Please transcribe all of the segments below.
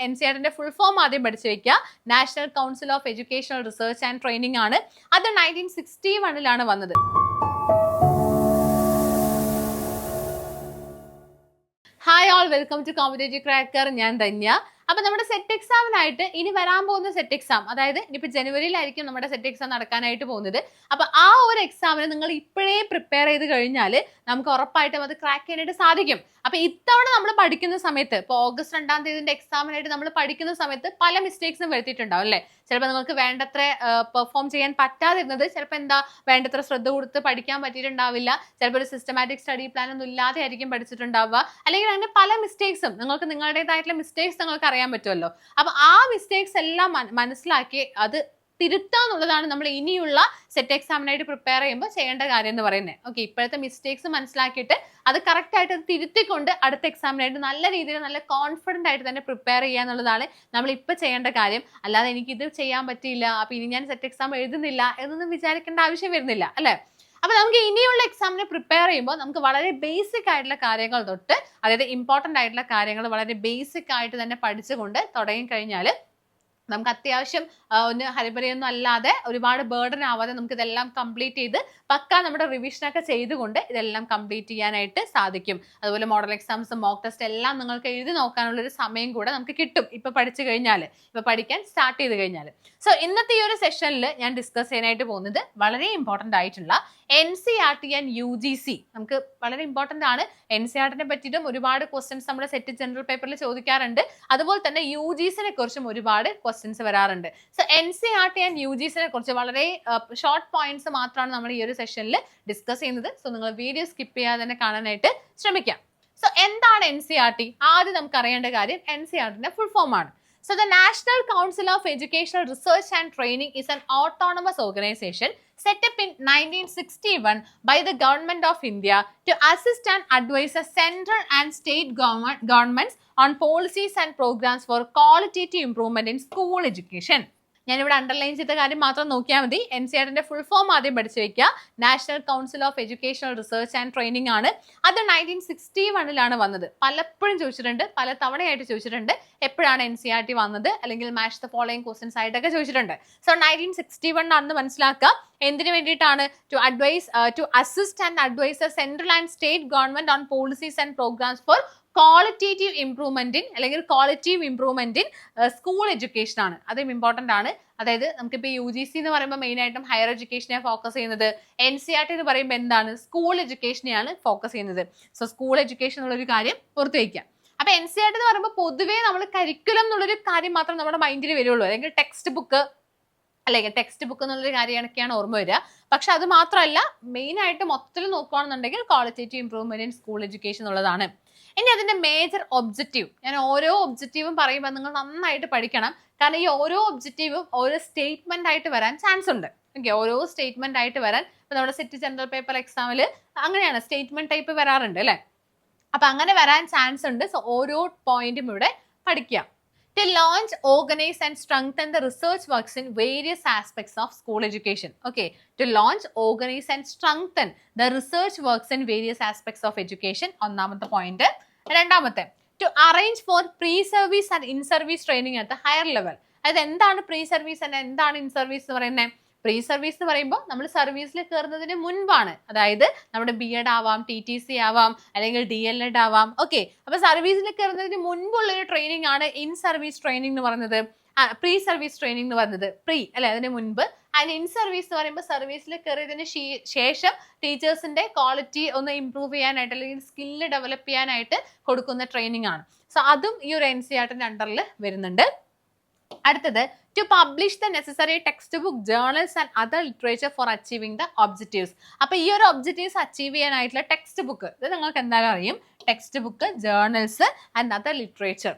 NCERT full form ആദ്യം പഠിച്ചു വെക്കുക. National Council of Educational Research and Training ആണ്. അത് 1961 വന്നത്. Hi all, welcome to competitive cracker. ഞാൻ ധന്യ. അപ്പൊ നമ്മുടെ സെറ്റ് എക്സാമിനായിട്ട് ഇനി വരാൻ പോകുന്ന സെറ്റ് എക്സാം, അതായത് ഇനിയിപ്പോ ജനുവരിയിലായിരിക്കും നമ്മുടെ സെറ്റ് എക്സാം നടക്കാനായിട്ട് പോകുന്നത്. അപ്പൊ ആ ഒരു എക്സാമിന് നിങ്ങൾ ഇപ്പോഴേ പ്രിപ്പയർ ചെയ്ത് കഴിഞ്ഞാൽ നമുക്ക് ഉറപ്പായിട്ടും അത് ക്രാക്ക് ചെയ്യാനായിട്ട് സാധിക്കും. അപ്പൊ ഇത്തവണ നമ്മൾ പഠിക്കുന്ന സമയത്ത്, ഇപ്പൊ ഓഗസ്റ്റ് 2-ാം തീയതിന്റെ എക്സാമിനായിട്ട് നമ്മൾ പഠിക്കുന്ന സമയത്ത് പല മിസ്റ്റേക്സും വരുത്തിയിട്ടുണ്ടാവും അല്ലെ. ചിലപ്പോൾ നിങ്ങൾക്ക് വേണ്ടത്ര പെർഫോം ചെയ്യാൻ പറ്റാതിരുന്നത്, ചിലപ്പോൾ വേണ്ടത്ര ശ്രദ്ധ കൊടുത്ത് പഠിക്കാൻ പറ്റിയിട്ടുണ്ടാവില്ല. ചിലപ്പോൾ ഒരു സിസ്റ്റമാറ്റിക് സ്റ്റഡി പ്ലാൻ ഒന്നും ഇല്ലാതെ ആയിരിക്കും പഠിച്ചിട്ടുണ്ടാവുക. അല്ലെങ്കിൽ അങ്ങനെ പല മിസ്റ്റേക്സും നിങ്ങൾക്ക് നിങ്ങളുടേതായിട്ടുള്ള മിസ്റ്റേക്സ് നിങ്ങൾക്ക് അറിയാൻ പറ്റുമല്ലോ. അപ്പൊ ആ മിസ്റ്റേക്സ് എല്ലാം മനസ്സിലാക്കി അത് തിരുത്തുക എന്നുള്ളതാണ് നമ്മൾ ഇനിയുള്ള സെറ്റ് എക്സാമിനായിട്ട് പ്രിപ്പയർ ചെയ്യുമ്പോൾ ചെയ്യേണ്ട കാര്യം എന്ന് പറയുന്നത്. ഓക്കെ, ഇപ്പോഴത്തെ മിസ്റ്റേക്സ് മനസ്സിലാക്കിയിട്ട് അത് കറക്റ്റ് ആയിട്ട് തിരുത്തിക്കൊണ്ട് അടുത്ത എക്സാമിനായിട്ട് നല്ല രീതിയിൽ നല്ല കോൺഫിഡന്റ് ആയിട്ട് തന്നെ പ്രിപ്പയർ ചെയ്യുക എന്നുള്ളതാണ് നമ്മൾ ഇപ്പോൾ ചെയ്യേണ്ട കാര്യം. അല്ലാതെ എനിക്കിത് ചെയ്യാൻ പറ്റിയില്ല, അപ്പൊ ഇനി ഞാൻ സെറ്റ് എക്സാം എഴുതുന്നില്ല എന്നൊന്നും വിചാരിക്കേണ്ട ആവശ്യം വരുന്നില്ല അല്ലെ. അപ്പൊ നമുക്ക് ഇനിയുള്ള എക്സാമിന് പ്രിപ്പയർ ചെയ്യുമ്പോൾ നമുക്ക് വളരെ ബേസിക് ആയിട്ടുള്ള കാര്യങ്ങൾ തൊട്ട്, അതായത് ഇമ്പോർട്ടന്റ് ആയിട്ടുള്ള കാര്യങ്ങൾ വളരെ ബേസിക് ആയിട്ട് തന്നെ പഠിച്ചുകൊണ്ട് തുടങ്ങി കഴിഞ്ഞാൽ നമുക്ക് അത്യാവശ്യം ഒന്ന് ഹരിബരിയൊന്നും അല്ലാതെ ഒരുപാട് ബേർഡൻ ആവാതെ നമുക്ക് ഇതെല്ലാം കംപ്ലീറ്റ് ചെയ്ത് പക്ക നമ്മുടെ റിവിഷനൊക്കെ ചെയ്തുകൊണ്ട് ഇതെല്ലാം കംപ്ലീറ്റ് ചെയ്യാനായിട്ട് സാധിക്കും. അതുപോലെ മോഡൽ എക്സാംസ്, മോക്ക് ടെസ്റ്റ് എല്ലാം നിങ്ങൾക്ക് എഴുതി നോക്കാനുള്ളൊരു സമയം കൂടെ നമുക്ക് കിട്ടും ഇപ്പൊ പഠിച്ചു കഴിഞ്ഞാൽ, ഇപ്പൊ പഠിക്കാൻ സ്റ്റാർട്ട് ചെയ്ത് കഴിഞ്ഞാൽ. സോ ഇന്നത്തെ ഈ ഒരു സെഷനിൽ ഞാൻ ഡിസ്കസ് ചെയ്യാനായിട്ട് പോകുന്നത് വളരെ ഇമ്പോർട്ടന്റ് ആയിട്ടുള്ള NCERT ആൻഡ് UGC. നമുക്ക് വളരെ ഇമ്പോർട്ടന്റ് ആണ്. NCERT പറ്റിയിട്ടും ഒരുപാട് ക്വസ്റ്റ്യൻസ് നമ്മുടെ സെറ്റ് ജനറൽ പേപ്പറിൽ ചോദിക്കാറുണ്ട്. അതുപോലെ തന്നെ UGC കുറിച്ചും ഒരുപാട് ക്വസ്റ്റ്യൻസ് വരാറുണ്ട്. സോ NCERT ആൻഡ് UGC കുറിച്ച് വളരെ ഷോർട്ട് പോയിന്റ്സ് മാത്രമാണ് നമ്മൾ ഈ ഒരു സെഷനിൽ ഡിസ്കസ് ചെയ്യുന്നത്. സോ നിങ്ങൾ വീഡിയോ സ്കിപ്പ് ചെയ്യാതെ തന്നെ കാണാനായിട്ട് ശ്രമിക്കാം. സോ എന്താണ് NCERT? ആദ്യം നമുക്ക് അറിയേണ്ട കാര്യം NCERT ഫുൾ ഫോം ആണ്. So the National Council of Educational Research and Training is an autonomous organization set up in 1961 by the Government of India to assist and advise the central and state governments on policies and programs for qualitative improvement in school education. ഞാനിവിടെ underline ചെയ്ത കാര്യം മാത്രം നോക്കിയാൽ മതി. NCERT full form ആദ്യം പഠിച്ചു വെക്കുക. National Council of Educational Research and Training ആണ്. അത് 1961 വന്നത്. പലപ്പോഴും ചോദിച്ചിട്ടുണ്ട്, പല തവണയായിട്ട് ചോദിച്ചിട്ടുണ്ട് എപ്പോഴാണ് NCERT വന്നത്, അല്ലെങ്കിൽ മാച്ച് ദ ഫോളോയിങ് ക്വസ്റ്റ്യൻസ് ആയിട്ടൊക്കെ ചോദിച്ചിട്ടുണ്ട്. സോ 1961 ആണെന്ന് മനസ്സിലാക്കുക. എന്തിനു വേണ്ടിയിട്ടാണ്? To assist and advise the central and state government on policies and programs for qualitative improvement in, അല്ലെങ്കിൽ qualitative improvement in school education ആണ്. അതും ഇമ്പോർട്ടന്റ് ആണ്. അതായത് നമുക്കിപ്പോൾ UGC എന്ന് പറയുമ്പോൾ മെയിൻ ആയിട്ടും ഹയർ എഡ്യൂക്കേഷനെ ഫോക്കസ് ചെയ്യുന്നത്. NCERT എന്ന് പറയുമ്പോൾ എന്താണ്? സ്കൂൾ എഡ്യൂക്കേഷനെയാണ് ഫോക്കസ് ചെയ്യുന്നത്. സോ സ്കൂൾ എഡ്യൂക്കേഷൻ എന്നുള്ളൊരു കാര്യം പുറത്തു വയ്ക്കാം. അപ്പൊ NCERT എന്ന് പറയുമ്പോൾ പൊതുവേ നമ്മൾ കരിക്കുലം എന്നുള്ളൊരു കാര്യം മാത്രം നമ്മുടെ മൈൻഡിൽ വരുള്ളൂ, അല്ലെങ്കിൽ ടെക്സ്റ്റ് ബുക്ക് എന്നുള്ളൊരു കാര്യമൊക്കെയാണ് ഓർമ്മ വരിക. പക്ഷെ അത് മാത്രമല്ല, മെയിൻ ആയിട്ട് മൊത്തത്തിൽ നോക്കുകയാണെന്നുണ്ടെങ്കിൽ qualitative improvement in school education എന്നുള്ളതാണ്. ഇനി അതിന്റെ മേജർ ഒബ്ജക്റ്റീവ്, ഞാൻ ഓരോ ഒബ്ജക്റ്റീവും പറയുമ്പോൾ നിങ്ങൾ നന്നായിട്ട് പഠിക്കണം. കാരണം ഈ ഓരോ ഒബ്ജക്റ്റീവും ഓരോ സ്റ്റേറ്റ്മെന്റ് ആയിട്ട് വരാൻ ചാൻസ് ഉണ്ട്. ഓക്കെ, ഓരോ സ്റ്റേറ്റ്മെന്റ് ആയിട്ട് വരാൻ, ഇപ്പൊ നമ്മുടെ സെറ്റ് ജനറൽ പേപ്പർ എക്സാമിൽ അങ്ങനെയാണ്, സ്റ്റേറ്റ്മെന്റ് ടൈപ്പ് വരാറുണ്ട് അല്ലെ. അപ്പൊ അങ്ങനെ വരാൻ ചാൻസ് ഉണ്ട്. സോ ഓരോ പോയിന്റും ഇവിടെ പഠിക്കാം. To launch, organize and strengthen the research works in various aspects of school education. Okay, to launch, organize and strengthen the research works in various aspects of education. ഒന്നാമത്തെ പോയിന്റ്. രണ്ടാമത്തെ, to arrange for pre-service and in-service training at the higher level. അതായത് എന്താണ് pre-service and എന്താണ് in-service എന്ന് പറയുന്നത്? Pre service എന്ന് പറയുമ്പോൾ നമ്മൾ സർവീസിൽ കയറുന്നതിന് മുൻപാണ്. അതായത് നമ്മുടെ BEd ആവാം, TTC ആവാം, അല്ലെങ്കിൽ DLEd ആവാം. ഓക്കെ, അപ്പൊ സർവീസിൽ കയറുന്നതിന് മുൻപുള്ള ഒരു ട്രെയിനിങ് ആണ് ഇൻ സർവീസ് ട്രെയിനിങ് എന്ന് പറയുന്നത്. പ്രീ സർവീസ് ട്രെയിനിങ് എന്ന് പറയുന്നത് പ്രീ അല്ലെ, അതിന് മുൻപ്. ആൻഡ് ഇൻ സർവീസ് എന്ന് പറയുമ്പോൾ സർവീസിൽ കയറിയതിന് ശേഷം ടീച്ചേഴ്സിന്റെ ക്വാളിറ്റി ഒന്ന് ഇംപ്രൂവ് ചെയ്യാനായിട്ട്, അല്ലെങ്കിൽ സ്കില്ല് ഡെവലപ്പ് ചെയ്യാനായിട്ട് കൊടുക്കുന്ന ട്രെയിനിങ് ആണ്. സോ അതും ഈ ഒരു NCERT അണ്ടറിൽ വരുന്നുണ്ട്. അടുത്തത്, to publish the necessary textbook, journals and other literature for achieving the objectives. അപ്പൊ ഈ ഒരു ഒബ്ജക്റ്റീവ്സ് അച്ചീവ് ചെയ്യാനായിട്ടുള്ള ടെക്സ്റ്റ് ബുക്ക്, ഇത് നിങ്ങൾക്ക് എന്തായാലും അറിയും. Text book, journals and other literature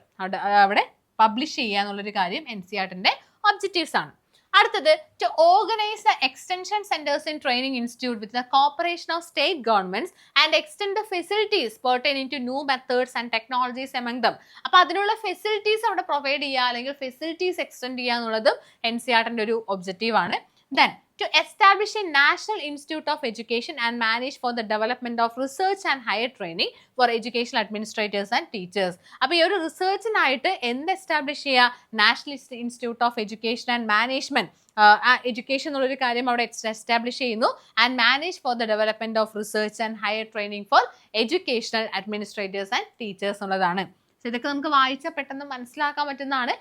അവിടെ പബ്ലിഷ് ചെയ്യുക എന്നുള്ളൊരു കാര്യം NCERT ഒബ്ജക്റ്റീവ്സ് ആണ്. അടുത്തത്, to organize the extension centers in training institute with the cooperation of state governments and extend the facilities pertaining to new methods and technologies among them. അപ്പൊ അതിനുള്ള facilities അവിടെ provide ചെയ്യുക, അല്ലെങ്കിൽ ഫെസിലിറ്റീസ് എക്സ്റ്റെൻഡ് ചെയ്യുക എന്നുള്ളതും NCERT ഒരു objective ആണ്. Then to establish a National Institute of Education and manage for the development of research and higher training for educational administrators and teachers. അപ്പോൾ ഈ ഒരു റിസർച്ചിനായിട്ട് എന്ത് എസ്റ്റാബ്ലിഷ് ചെയ്യുക? National institute of education and management, education എന്നുള്ളൊരു കാര്യം അവിടെ establish ചെയ്യുന്നു. And manage for the development of research and higher training for educational administrators and teachers എന്നുള്ളതാണ്. ഇതൊക്കെ നമുക്ക് വായിച്ചാൽ പെട്ടെന്ന് മനസ്സിലാക്കാൻ പറ്റുന്നതാണ്.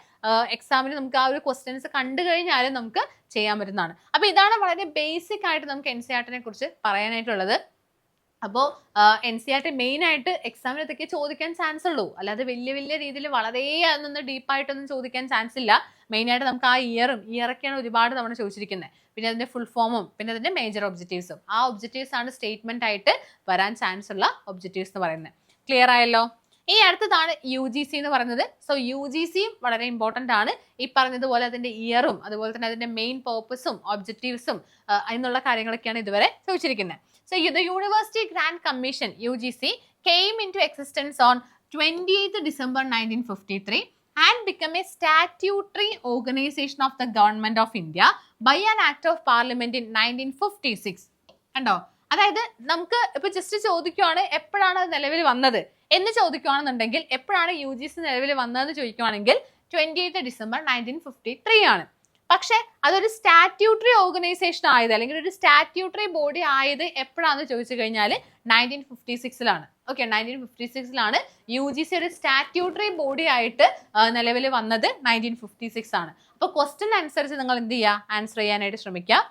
എക്സാമിന് നമുക്ക് ആ ഒരു ക്വസ്റ്റ്യൻസ് കണ്ടു കഴിഞ്ഞാലും നമുക്ക് ചെയ്യാൻ പറ്റുന്നതാണ്. അപ്പോൾ ഇതാണ് വളരെ ബേസിക് ആയിട്ട് നമുക്ക് NCERT-നെ കുറിച്ച് പറയാനായിട്ടുള്ളത്. അപ്പോൾ NCERT മെയിൻ ആയിട്ട് എക്സാമിന് ഇതൊക്കെ ചോദിക്കാൻ ചാൻസ് ഉള്ളൂ, അല്ലാതെ വലിയ വലിയ രീതിയിൽ വളരെ അതൊന്നും ഡീപ്പായിട്ടൊന്നും ചോദിക്കാൻ ചാൻസ് ഇല്ല. മെയിനായിട്ട് നമുക്ക് ആ ഇയറൊക്കെയാണ് ഒരുപാട് തവണ ചോദിച്ചിരിക്കുന്നത്. പിന്നെ അതിന്റെ ഫുൾ ഫോമും പിന്നെ അതിന്റെ മേജർ ഒബ്ജക്റ്റീവ്സും, ആ ഒബ്ജക്റ്റീവ്സ് ആണ് സ്റ്റേറ്റ്മെന്റ് ആയിട്ട് വരാൻ ചാൻസ് ഉള്ള ഒബ്ജക്റ്റീവ്സ് എന്ന് പറയുന്നത്. ക്ലിയർ ആയല്ലോ? ഈ അടുത്തതാണ് UGC എന്ന് പറയുന്നത്. സോ UGCയും വളരെ ഇമ്പോർട്ടൻ്റ് ആണ്. ഈ പറഞ്ഞതുപോലെ അതിന്റെ ഇയറും അതുപോലെ തന്നെ അതിന്റെ മെയിൻ പേർപ്പസും ഒബ്ജക്റ്റീവ്സും എന്നുള്ള കാര്യങ്ങളൊക്കെയാണ് ഇതുവരെ ചോദിച്ചിരിക്കുന്നത്. So the University Grant Commission UGC came into existence on 28th December 1953 and became a statutory organization of the Government of India by an Act of Parliament in 1956. കണ്ടോ? അതായത് നമുക്ക് ഇപ്പൊ ജസ്റ്റ് ചോദിക്കുവാണ് എപ്പോഴാണ് അത് നിലവിൽ വന്നത് എന്ന് ചോദിക്കുകയാണെന്നുണ്ടെങ്കിൽ, എപ്പോഴാണ് UGC നിലവിൽ വന്നതെന്ന് ചോദിക്കുകയാണെങ്കിൽ 28th December 1953 ആണ്. പക്ഷെ അതൊരു സ്റ്റാറ്റ്യൂട്ടറി ഓർഗനൈസേഷൻ ആയത് അല്ലെങ്കിൽ ഒരു സ്റ്റാറ്റ്യൂട്ടറി ബോഡി ആയത് എപ്പോഴാണെന്ന് ചോദിച്ചു കഴിഞ്ഞാൽ 1956-ലാണ്. ഓക്കെ, 1956-ലാണ് UGC ഒരു സ്റ്റാറ്റ്യൂട്ടറി ബോഡി ആയിട്ട് നിലവിൽ വന്നത്. 1956 ആണ്. അപ്പോൾ ക്വസ്റ്റ്യൻ അനുസരിച്ച് നിങ്ങൾ എന്ത് ചെയ്യുക? ആൻസർ ചെയ്യാനായിട്ട് ശ്രമിക്കുക.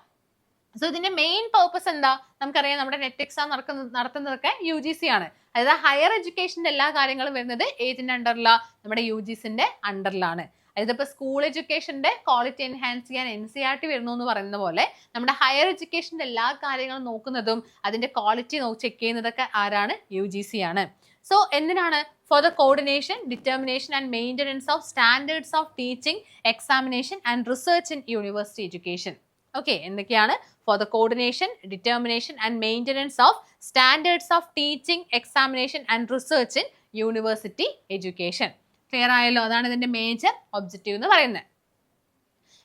സോ ഇതിന്റെ മെയിൻ പേർപ്പസ് എന്താ? നമുക്കറിയാം, നമ്മുടെ നെറ്റ് എക്സാം നടത്തുന്നതൊക്കെ UGC ആണ്. അതായത് ഹയർ എഡ്യൂക്കേഷന്റെ എല്ലാ കാര്യങ്ങളും വരുന്നത് ഏതിന്റെ അണ്ടറിലാണ്? നമ്മുടെ UGCന്റെ അണ്ടറിലാണ്. അതായത് ഇപ്പൊ സ്കൂൾ എഡ്യൂക്കേഷന്റെ ക്വാളിറ്റി എൻഹാൻസ് ചെയ്യാൻ NCERT വരുന്നു എന്ന് പറയുന്ന പോലെ നമ്മുടെ ഹയർ എഡ്യൂക്കേഷന്റെ എല്ലാ കാര്യങ്ങളും നോക്കുന്നതും അതിന്റെ ക്വാളിറ്റി ചെക്ക് ചെയ്യുന്നതൊക്കെ ആരാണ്? UGC ആണ്. സോ എന്തിനാണ്? For the coordination, determination and maintenance of standards of teaching, examination and research in university education. Okay, എന്തൊക്കെയാണ്? For the coordination, determination and maintenance of standards of teaching, examination and research in university education. Clear ആയല്ലോ? അതാണ് ഇതിന്റെ major objective എന്ന് പറയുന്നത്.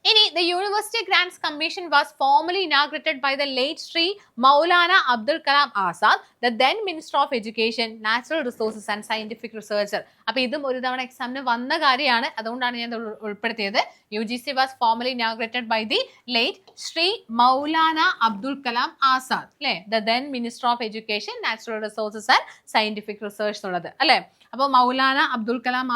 ഇനി the University Grants Commission was formally inaugurated by the late Sri Maulana Abdul Kalam Azad, the then Minister of Education, Natural Resources and Scientific Researcher. അപ്പോൾ ഇതും ഒരു തവണ എക്സാമിന് വന്ന കാര്യമാണ്, അതുകൊണ്ടാണ് ഞാൻ ഉൾപ്പെടുത്തിയത്. UGC was formally inaugurated by the late Sri Maulana Abdul Kalam Azad, അല്ലേ? The then Minister of Education, Natural Resources and Scientific Research എന്നുള്ളത്, അല്ലേ? അപ്പോൾ മൗലാന അബ്ദുൽ കലാം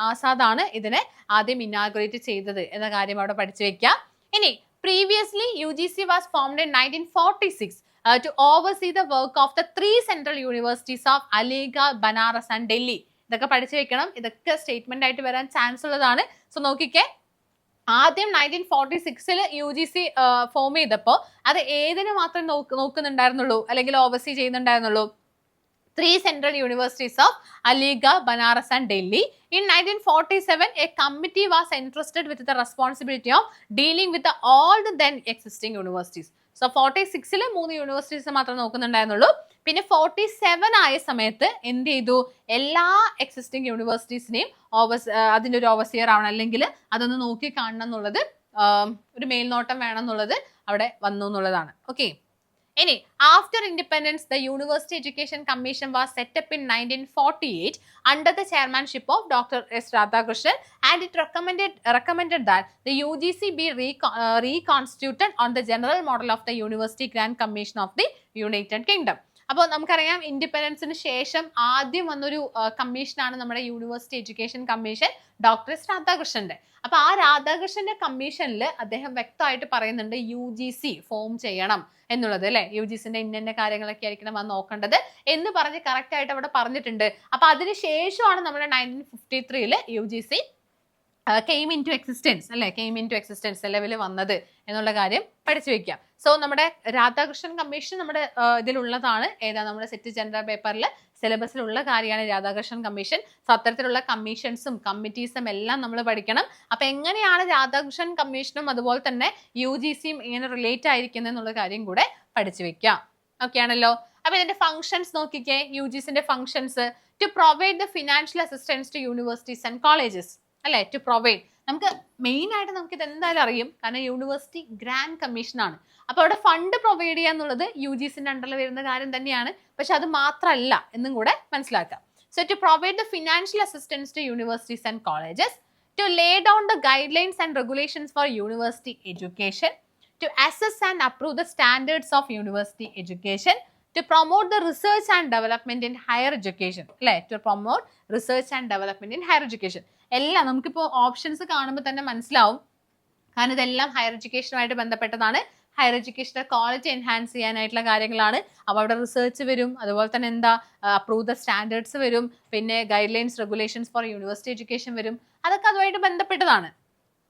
ആസാദ് ആണ് ഇതിനെ ആദ്യം ഇനാഗുറേറ്റ് ചെയ്തത് എന്ന കാര്യം അവിടെ പഠിച്ചു വെക്കാം. ഇനി previously UGC was formed in 1946 to oversee the work of the 3 central universities of Aligarh, Banaras and Delhi. ഇതൊക്കെ പഠിച്ചു വെക്കണം. ഇതൊക്കെ സ്റ്റേറ്റ്മെന്റ് ആയിട്ട് വരാൻ ചാൻസ് ഉള്ളതാണ്. സോ നോക്കിക്കേ, ആദ്യം 1946 UGC ഫോം ചെയ്തപ്പോൾ അത് ഏതിന് മാത്രം നോക്കുന്നുണ്ടായിരുന്നുള്ളൂ അല്ലെങ്കിൽ oversee ചെയ്യുന്നുണ്ടായിരുന്നുള്ളൂ? 3 central universities of Aligarh, Banaras and Delhi. In 1947, a committee was entrusted with the responsibility of dealing with all the then existing universities. So 46-ൽ 3 universities മാത്രം നോക്കുന്നുണ്ടായിരുന്നുള്ളൂ. പിന്നെ 47 ആയ സമയത്ത് എന്ത് ചെയ്തു? എല്ലാ എക്സിസ്റ്റിംഗ് യൂണിവേഴ്സിറ്റീസിനെയും അതിൻ്റെ ഒരു ഓവർസിയർ ആവണം, അല്ലെങ്കിൽ അതൊന്ന് നോക്കി കാണണം എന്നുള്ളത്, ഒരു മേൽനോട്ടം വേണം എന്നുള്ളത് അവിടെ വന്നു എന്നുള്ളതാണ്. ഓക്കെ. ഇനി after independence the University Education Commission was set up in 1948 under the chairmanship of Dr. S. Radhakrishnan, and it recommended that the UGC be reconstituted on the general model of the University Grant Commission of the United Kingdom. അപ്പോൾ നമുക്കറിയാം, ഇൻഡിപെൻഡൻസിന് ശേഷം ആദ്യം വന്നൊരു കമ്മീഷനാണ് നമ്മുടെ university education commission, doctor S രാധാകൃഷ്ണന്റെ. അപ്പൊ ആ രാധാകൃഷ്ണന്റെ കമ്മീഷനിൽ അദ്ദേഹം വ്യക്തമായിട്ട് പറയുന്നുണ്ട് UGC ഫോം ചെയ്യണം എന്നുള്ളത്, അല്ലെ? UGCന്റെ ഇന്ന കാര്യങ്ങളൊക്കെ ആയിരിക്കണം അത് നോക്കേണ്ടത് എന്ന് പറഞ്ഞ് കറക്റ്റ് ആയിട്ട് അവിടെ പറഞ്ഞിട്ടുണ്ട്. അപ്പൊ അതിനുശേഷമാണ് നമ്മുടെ 1953-ൽ UGC came into existence, അല്ലെ? came into existence നിലവിൽ വന്നത് എന്നുള്ള കാര്യം പഠിച്ചു വെക്കാം. സോ നമ്മുടെ രാധാകൃഷ്ണൻ കമ്മീഷൻ നമ്മുടെ ഇതിലുള്ളതാണ്. ഏതാ? നമ്മുടെ സെറ്റ് ജനറൽ പേപ്പറിൽ സിലബസിലുള്ള കാര്യമാണ് രാധാകൃഷ്ണൻ കമ്മീഷൻ. സോ അത്തരത്തിലുള്ള കമ്മീഷൻസും കമ്മിറ്റീസും എല്ലാം നമ്മൾ പഠിക്കണം. അപ്പൊ എങ്ങനെയാണ് രാധാകൃഷ്ണൻ കമ്മീഷനും അതുപോലെ തന്നെ UGCയും ഇങ്ങനെ റിലേറ്റ് ആയിരിക്കുന്നത് എന്നുള്ള കാര്യം കൂടെ പഠിച്ചു വെക്കാം. ഓക്കെ ആണല്ലോ? അപ്പൊ ഇതിന്റെ ഫംഗ്ഷൻസ് നോക്കിക്കേ. UGCന്റെ functions: to provide the financial assistance to universities and colleges, അല്ലെ? ടു പ്രൊവൈഡ്, നമുക്ക് മെയിൻ ആയിട്ട് നമുക്ക് ഇത് എന്തായാലും അറിയും, കാരണം യൂണിവേഴ്സിറ്റി ഗ്രാൻഡ് കമ്മീഷൻ ആണ്. അപ്പോൾ അവിടെ ഫണ്ട് പ്രൊവൈഡ് ചെയ്യുക എന്നുള്ളത് UGCന്റെ അണ്ടറിൽ വരുന്ന കാര്യം തന്നെയാണ്. പക്ഷെ അത് മാത്രമല്ല എന്നും കൂടെ മനസ്സിലാക്കാം. So to provide the financial assistance to universities and colleges, to lay down the guidelines and regulations for university education, to assess and approve the standards of university education, to promote the research and development in higher education, അല്ലേ, to promote research and development in higher education. എല്ലാം നമുക്കിപ്പോൾ options കാണുമ്പോൾ തന്നെ മനസ്സിലാവും, കാരണം ഇതെല്ലാം higher എഡ്യൂക്കേഷനുമായിട്ട് ബന്ധപ്പെട്ടതാണ്. Higher എഡ്യൂക്കേഷൻ്റെ quality enhance ചെയ്യാനായിട്ടുള്ള കാര്യങ്ങളാണ്. അപ്പോൾ അവിടെ റിസർച്ച് വരും, അതുപോലെ തന്നെ എന്താ അപ്രൂവ് ദ സ്റ്റാൻഡേർഡ്സ് വരും, പിന്നെ guidelines regulations for university education വരും. അതൊക്കെ അതുമായിട്ട് ബന്ധപ്പെട്ടതാണ്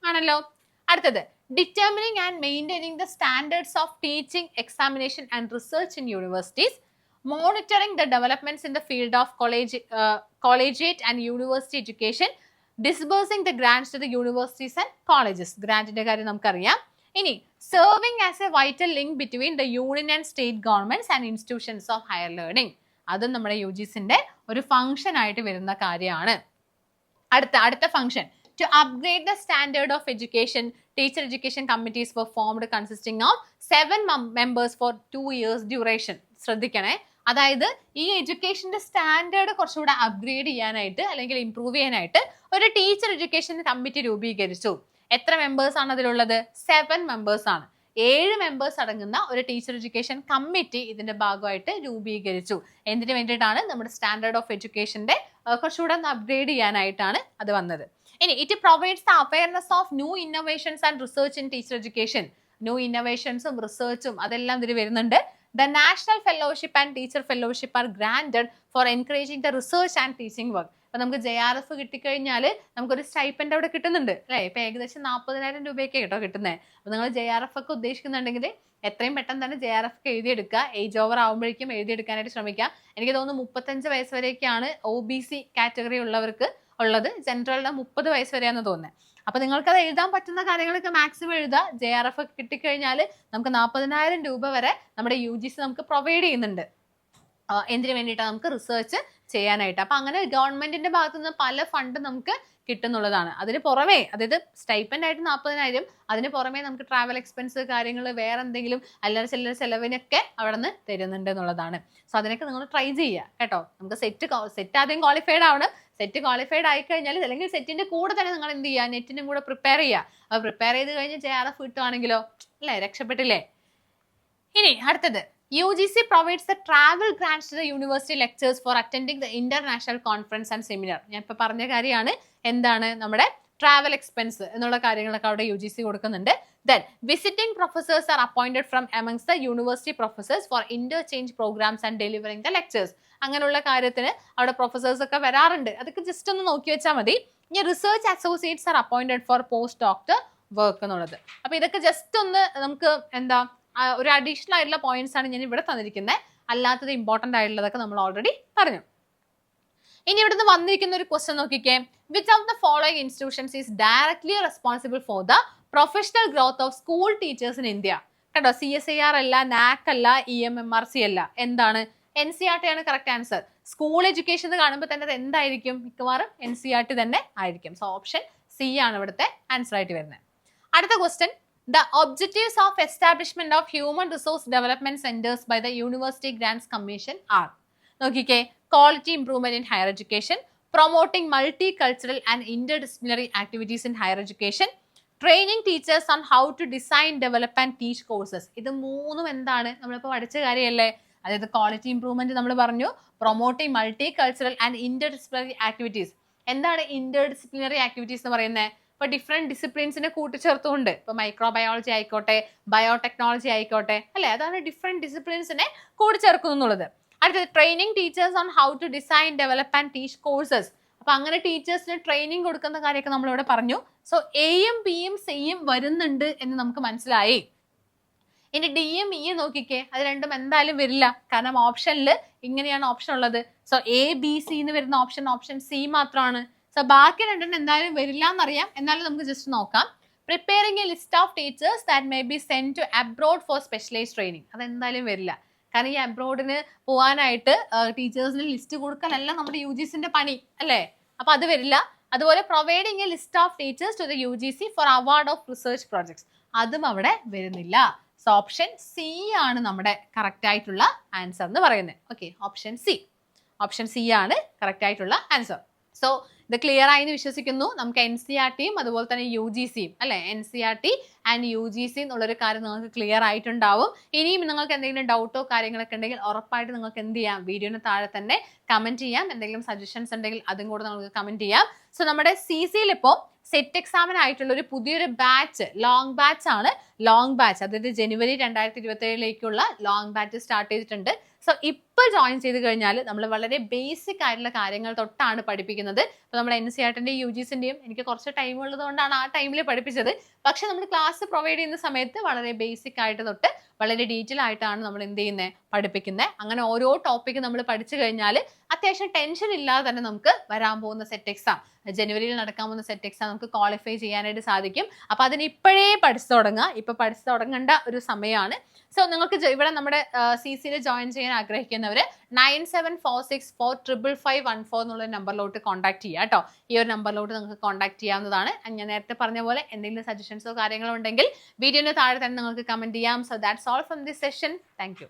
ആണല്ലോ. അടുത്തത് determining and maintaining the standards of teaching, examination and research in universities, monitoring the developments in the field of collegiate and university education, disbursing the grants to the universities and colleges. ഗ്രാൻറ്റിന്റെ കാര്യം നമുക്കറിയാം. ഇനി serving as a vital link between the union and state governments and institutions of higher learning. അതും നമ്മുടെ UGCന്റെ ഒരു function ആയിട്ട് വരുന്ന കാര്യമാണ്. അടുത്ത function, to upgrade the standard of education, teacher education committees were formed consisting of 7 members for 2 years duration. ശ്രദ്ധിക്കണേ, അതായത് ഈ എഡ്യൂക്കേഷന്റെ സ്റ്റാൻഡേർഡ് കുറച്ചുകൂടെ അപ്ഗ്രേഡ് ചെയ്യാനായിട്ട് അല്ലെങ്കിൽ ഇംപ്രൂവ് ചെയ്യാനായിട്ട് ഒരു ടീച്ചർ എഡ്യൂക്കേഷൻ കമ്മിറ്റി രൂപീകരിച്ചു. എത്ര മെമ്പേഴ്സ് ആണ് അതിലുള്ളത്? 7 മെമ്പേഴ്സ് ആണ്. 7 മെമ്പേഴ്സ് അടങ്ങുന്ന ഒരു ടീച്ചർ എഡ്യൂക്കേഷൻ കമ്മിറ്റി ഇതിന്റെ ഭാഗമായിട്ട് രൂപീകരിച്ചു. എന്തിനു വേണ്ടിയിട്ടാണ്? നമ്മുടെ സ്റ്റാൻഡേർഡ് ഓഫ് എഡ്യൂക്കേഷന്റെ കുറച്ചുകൂടെ ഒന്ന് അപ്ഗ്രേഡ് ചെയ്യാനായിട്ടാണ് അത് വന്നത്. ഇനി it provides the awareness of new innovations and research in teacher education. New ഇന്നോവേഷൻസും റിസർച്ചും അതെല്ലാം ഇതിൽ വരുന്നുണ്ട്. The national fellowship and teacher fellowship are granded for encouraging the research and teaching work. അപ്പൊ നമുക്ക് JRF കിട്ടിക്കഴിഞ്ഞാൽ നമുക്കൊരു സ്റ്റൈപ്പൻഡ് അവിടെ കിട്ടുന്നുണ്ട്, അല്ലേ? ഇപ്പൊ ഏകദേശം 40,000 രൂപയൊക്കെ കേട്ടോ കിട്ടുന്നത്. അപ്പൊ നിങ്ങൾ JRF ഒക്കെ ഉദ്ദേശിക്കുന്നുണ്ടെങ്കിൽ എത്രയും പെട്ടെന്ന് തന്നെ JRF എഴുതിയെടുക്കുക. ഏജ് ഓവർ ആകുമ്പോഴേക്കും എഴുതിയെടുക്കാനായിട്ട് ശ്രമിക്കുക. എനിക്ക് തോന്നുന്നു 35 വയസ്സ് വരെയൊക്കെയാണ് OBC കാറ്റഗറി ഉള്ളവർക്ക് ഉള്ളത്. ജനറലിന് 30 വയസ്സ് വരെയാണെന്ന് തോന്നുന്നത്. അപ്പൊ നിങ്ങൾക്കത് എഴുതാൻ പറ്റുന്ന കാര്യങ്ങളൊക്കെ മാക്സിമം എഴുതുക. JRF ഒക്കെ കിട്ടിക്കഴിഞ്ഞാൽ നമുക്ക് 40,000 രൂപ വരെ നമ്മുടെ UGC നമുക്ക് പ്രൊവൈഡ് ചെയ്യുന്നുണ്ട്. എന്തിനു വേണ്ടിയിട്ടാണ്? നമുക്ക് റിസർച്ച് ചെയ്യാനായിട്ട്. അപ്പൊ അങ്ങനെ ഗവൺമെന്റിന്റെ ഭാഗത്തു നിന്ന് പല ഫണ്ട് നമുക്ക് കിട്ടുന്നുള്ളതാണ്. അതിന് പുറമേ, അതായത് സ്റ്റൈപ്പൻഡ് ആയിട്ട് 40,000, അതിന് പുറമേ നമുക്ക് ട്രാവൽ എക്സ്പെൻസ് കാര്യങ്ങൾ വേറെ എന്തെങ്കിലും അല്ലറ ചില്ലറ ചെലവിനൊക്കെ അവിടെ നിന്ന് തരുന്നുണ്ട് എന്നുള്ളതാണ്. സോ അതിനൊക്കെ നിങ്ങൾ ട്രൈ ചെയ്യുക കേട്ടോ. നമുക്ക് സെറ്റ് ആദ്യം ക്വാളിഫൈഡ് ആവണം. സെറ്റ് ക്വാളിഫൈഡ് ആയി കഴിഞ്ഞാൽ അല്ലെങ്കിൽ സെറ്റിന്റെ കൂടെ തന്നെ നിങ്ങൾ എന്ത് ചെയ്യുക? നെറ്റിനും കൂടെ പ്രിപ്പയർ ചെയ്യുക. അപ്പോൾ പ്രിപ്പയർ ചെയ്ത് കഴിഞ്ഞ് JRF കിട്ടുവാണെങ്കിലോ അല്ലേ, രക്ഷപ്പെട്ടില്ലേ? ഇനി അടുത്തത്, UGC provides the travel grants to the university lecturers for attending the international conference and seminar. ഞാൻ ഇപ്പോൾ പറഞ്ഞ കാര്യമാണ്. എന്താണ് നമ്മുടെ ട്രാവൽ എക്സ്പെൻസ് എന്നുള്ള കാര്യങ്ങളൊക്കെ അവിടെ UGC കൊടുക്കുന്നുണ്ട്. Then visiting professors are appointed from amongst the university professors for interchange programs and delivering the lectures. അങ്ങനെയുള്ള കാര്യത്തിന് അവിടെ പ്രൊഫസേഴ്സ് ഒക്കെ വരാറുണ്ട്. അതൊക്കെ ജസ്റ്റ് ഒന്ന് നോക്കി വെച്ചാൽ മതി. ഇനി research associates are appointed for post doctor work എന്നുള്ളത്. അപ്പൊ ഇതൊക്കെ ജസ്റ്റ് ഒന്ന് നമുക്ക് എന്താ ഒരു അഡീഷണൽ ആയിട്ടുള്ള പോയിന്റ്സ് ആണ് ഞാൻ ഇവിടെ തന്നിരിക്കുന്നത്. അല്ലാത്തത് ഇമ്പോർട്ടന്റ് ആയിട്ടുള്ളതൊക്കെ നമ്മൾ ഓൾറെഡി പറഞ്ഞു. ഇനി ഇവിടുന്ന് വന്നിരിക്കുന്ന ഒരു ക്വസ്റ്റ്യൻ നോക്കിക്കേ. Which of the following institutions is directly responsible for the professional growth of school teachers in India? കേട്ടോ, CSIR അല്ല, NAC അല്ല, EMMRC അല്ല. എന്താണ്? NCERT ആണ് കറക്റ്റ് ആൻസർ. സ്കൂൾ എഡ്യൂക്കേഷൻ എന്ന് കാണുമ്പോൾ തന്നെ അത് എന്തായിരിക്കും? മിക്കവാറും NCERT തന്നെ ആയിരിക്കും. സോ ഓപ്ഷൻ C ആണ് ഇവിടുത്തെ ആൻസർ ആയിട്ട് വരുന്നത്. അടുത്ത question, the objectives of establishment of human resource development centers by the University Grants Commission are. നോക്കിക്കേ, quality improvement in higher education, promoting multicultural and interdisciplinary activities in higher education, training teachers on how to design, develop and teach courses. ഇത് മൂന്നും എന്താണ്? നമ്മളിപ്പോൾ പഠിച്ച കാര്യമല്ലേ? അതായത് quality improvement നമ്മൾ പറഞ്ഞു, promoting multi cultural and interdisciplinary activities. എന്താണ് ഇന്റർഡിസിപ്ലിനറി ആക്ടിവിറ്റീസ് എന്ന് പറയുന്നത്? ഇപ്പൊ ഡിഫറെന്റ് ഡിസിപ്ലിൻസിനെ കൂട്ടിച്ചേർത്തുകൊണ്ട്, ഇപ്പൊ മൈക്രോബയോളജി ആയിക്കോട്ടെ, ബയോടെക്നോളജി ആയിക്കോട്ടെ, അല്ലെ, അതാണ് ഡിഫറെന്റ് ഡിസിപ്ലിൻസിനെ കൂട്ടിച്ചേർക്കുന്നു എന്നുള്ളത്. അടുത്തത് training teachers on how to design, develop and teach courses. അപ്പൊ അങ്ങനെ ടീച്ചേഴ്സിന് ട്രെയിനിങ് കൊടുക്കുന്ന കാര്യമൊക്കെ നമ്മളിവിടെ പറഞ്ഞു. സോ Aയും Bയും Cയും വരുന്നുണ്ട് എന്ന് നമുക്ക് മനസ്സിലായി. ഇനി Dയും Eയും നോക്കിക്കേ, അത് രണ്ടും എന്തായാലും വരില്ല, കാരണം ഓപ്ഷനിൽ ഇങ്ങനെയാണ് ഓപ്ഷൻ ഉള്ളത്. സോ ABC എന്ന് വരുന്ന ഓപ്ഷൻ C മാത്രമാണ്. സോ ബാക്കി രണ്ടെണ്ണം എന്തായാലും വരില്ല എന്നറിയാം, എന്നാലും നമുക്ക് ജസ്റ്റ് നോക്കാം. Preparing a list of teachers that may be send to abroad for specialised training. അതെന്തായാലും വരില്ല, കാരണം ഈ അബ്രോഡിന് പോകാനായിട്ട് ടീച്ചേഴ്സിന് ലിസ്റ്റ് കൊടുക്കാനല്ല നമ്മുടെ UGCന്റെ പണി, അല്ലേ? അപ്പൊ അത് വരില്ല. അതുപോലെ providing a list of teachers to the UGC for award of research projects, അതും അവിടെ വരുന്നില്ല. സോ ഓപ്ഷൻ സി ആണ് നമ്മുടെ കറക്റ്റ് ആയിട്ടുള്ള ആൻസർ എന്ന് പറയുന്നത്. ഓക്കെ, ഓപ്ഷൻ സി ആണ് കറക്റ്റ് ആയിട്ടുള്ള ആൻസർ. സോ ഇത് ക്ലിയർ ആയി എന്ന് വിശ്വസിക്കുന്നു. നമുക്ക് NCERTയും അതുപോലെ തന്നെ UGCയും അല്ലെ, NCERT ആൻഡ് UGC എന്നുള്ളൊരു കാര്യം നിങ്ങൾക്ക് ക്ലിയർ ആയിട്ടുണ്ടാവും. ഇനിയും നിങ്ങൾക്ക് എന്തെങ്കിലും ഡൗട്ടോ കാര്യങ്ങളൊക്കെ ഉണ്ടെങ്കിൽ ഉറപ്പായിട്ട് നിങ്ങൾക്ക് എന്ത് ചെയ്യാം, വീഡിയോന് താഴെ തന്നെ കമന്റ് ചെയ്യാം. എന്തെങ്കിലും സജഷൻസ് ഉണ്ടെങ്കിൽ അതും കൂടെ നിങ്ങൾക്ക് കമന്റ് ചെയ്യാം. സോ നമ്മുടെ CCയിൽ ഇപ്പോൾ സെറ്റ് എക്സാമിനായിട്ടുള്ള ഒരു പുതിയൊരു ബാച്ച്, ലോങ് ബാച്ച് ആണ്. ലോങ് ബാച്ച് അതായത് ജനുവരി 2027 ലോങ് ബാച്ച് സ്റ്റാർട്ട് ചെയ്തിട്ടുണ്ട്. സോ ഇപ്പോൾ ജോയിൻ ചെയ്ത് കഴിഞ്ഞാൽ നമ്മൾ വളരെ ബേസിക് ആയിട്ടുള്ള കാര്യങ്ങൾ തൊട്ടാണ് പഠിപ്പിക്കുന്നത്. ഇപ്പോൾ നമ്മുടെ NCERTന്റെയും UGCന്റെയും എനിക്ക് കുറച്ച് ടൈം ഉള്ളത് കൊണ്ടാണ് ആ ടൈമിൽ പഠിപ്പിച്ചത്. പക്ഷെ നമ്മൾ ക്ലാസ് പ്രൊവൈഡ് ചെയ്യുന്ന സമയത്ത് വളരെ ബേസിക് ആയിട്ട് തൊട്ട് വളരെ ഡീറ്റെയിൽ ആയിട്ടാണ് നമ്മൾ എന്ത് ചെയ്യുന്നത്, പഠിപ്പിക്കുന്നത്. അങ്ങനെ ഓരോ ടോപ്പിക്ക് നമ്മൾ പഠിച്ചു കഴിഞ്ഞാൽ അത്യാവശ്യം ടെൻഷൻ ഇല്ലാതെ തന്നെ നമുക്ക് വരാൻ പോകുന്ന സെറ്റ് എക്സാം, ജനുവരിയിൽ നടക്കാൻ പോകുന്ന സെറ്റ് എക്സാം നമുക്ക് ക്വാളിഫൈ ചെയ്യാനായിട്ട് സാധിക്കും. അപ്പോൾ അതിന് ഇപ്പോഴേ പഠിച്ചു തുടങ്ങുക, ഇപ്പോൾ പഠിച്ചു തുടങ്ങേണ്ട ഒരു സമയമാണ്. സോ നിങ്ങൾക്ക് ഇവിടെ നമ്മുടെ CCയിൽ ജോയിൻ ചെയ്യാൻ ആഗ്രഹിക്കുന്നവർ 9746455514 എന്നുള്ള നമ്പറിലോട്ട് കോൺടാക്ട് ചെയ്യുക കേട്ടോ. ഈ ഒരു നമ്പറിലോട്ട് നിങ്ങൾക്ക് കോൺടാക്ട് ചെയ്യാവുന്നതാണ്. ഞാൻ നേരത്തെ പറഞ്ഞ പോലെ എന്തെങ്കിലും സജഷൻസോ കാര്യങ്ങളോ ഉണ്ടെങ്കിൽ വീഡിയോന് താഴെ തന്നെ നിങ്ങൾക്ക് കമന്റ് ചെയ്യാം. So that's all from this session. Thank you.